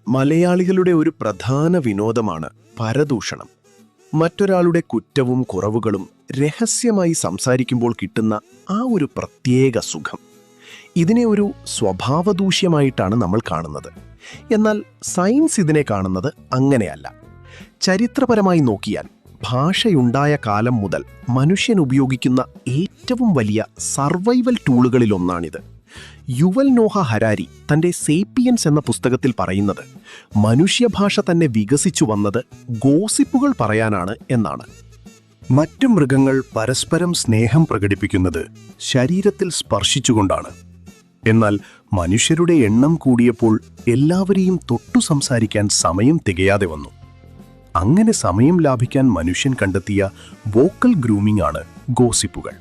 മലയാളികളുടെ ഒരു പ്രധാന വിനോദമാണ് പരദൂഷണം. മറ്റൊരാളുടെ കുറ്റവും കുറവുകളും രഹസ്യമായി സംസാരിക്കുമ്പോൾ കിട്ടുന്ന ആ ഒരു പ്രത്യേക സുഖം. ഇതിനെ ഒരു സ്വഭാവദൂഷ്യമായിട്ടാണ് നമ്മൾ കാണുന്നത്. എന്നാൽ സയൻസ് ഇതിനെ കാണുന്നത് അങ്ങനെയല്ല. ചരിത്രപരമായി നോക്കിയാൽ ഭാഷയുണ്ടായ കാലം മുതൽ മനുഷ്യൻ ഉപയോഗിക്കുന്ന ഏറ്റവും വലിയ സർവൈവൽ ടൂളുകളിലൊന്നാണിത്. യുവൽ നോഹ ഹരാരി തൻ്റെ സേപ്പിയൻസ് എന്ന പുസ്തകത്തിൽ പറയുന്നത് മനുഷ്യഭാഷ തന്നെ വികസിച്ചു വന്നത് ഗോസിപ്പുകൾ പറയാനാണ് എന്നാണ്. മറ്റു മൃഗങ്ങൾ പരസ്പരം സ്നേഹം പ്രകടിപ്പിക്കുന്നത് ശരീരത്തിൽ സ്പർശിച്ചുകൊണ്ടാണ്. എന്നാൽ മനുഷ്യരുടെ എണ്ണം കൂടിയപ്പോൾ എല്ലാവരെയും തൊട്ടു സംസാരിക്കാൻ സമയം തികയാതെ വന്നു. അങ്ങനെ സമയം ലാഭിക്കാൻ മനുഷ്യൻ കണ്ടെത്തിയ വോക്കൽ ഗ്രൂമിംഗ് ആണ് ഗോസിപ്പുകൾ.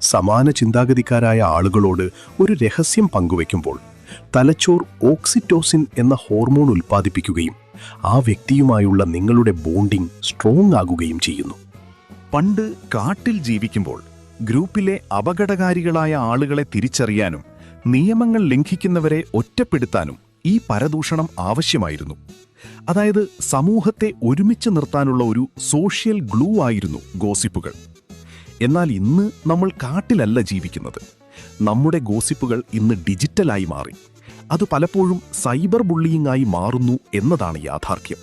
സമാന ചിന്താഗതിക്കാരായ ആളുകളോട് ഒരു രഹസ്യം പങ്കുവയ്ക്കുമ്പോൾ തലച്ചോർ ഓക്സിറ്റോസിൻ എന്ന ഹോർമോൺ ഉൽപ്പാദിപ്പിക്കുകയും ആ വ്യക്തിയുമായുള്ള നിങ്ങളുടെ ബോണ്ടിംഗ് സ്ട്രോങ് ആകുകയും ചെയ്യുന്നു. പണ്ട് കാട്ടിൽ ജീവിക്കുമ്പോൾ ഗ്രൂപ്പിലെ അപകടകാരികളായ ആളുകളെ തിരിച്ചറിയാനും നിയമങ്ങൾ ലംഘിക്കുന്നവരെ ഒറ്റപ്പെടുത്താനും ഈ പരദൂഷണം ആവശ്യമായിരുന്നു. അതായത് സമൂഹത്തെ ഒരുമിച്ച് നിർത്താനുള്ള ഒരു സോഷ്യൽ ഗ്ലൂ ആയിരുന്നു ഗോസിപ്പുകൾ. എന്നാൽ ഇന്ന് നമ്മൾ കാട്ടിലല്ല ജീവിക്കുന്നത്. നമ്മുടെ ഗോസിപ്പുകൾ ഇന്ന് ഡിജിറ്റലായി മാറി. അത് പലപ്പോഴും സൈബർ ബുള്ളിയിങ് ആയി മാറുന്നു എന്നതാണ് യാഥാർത്ഥ്യം.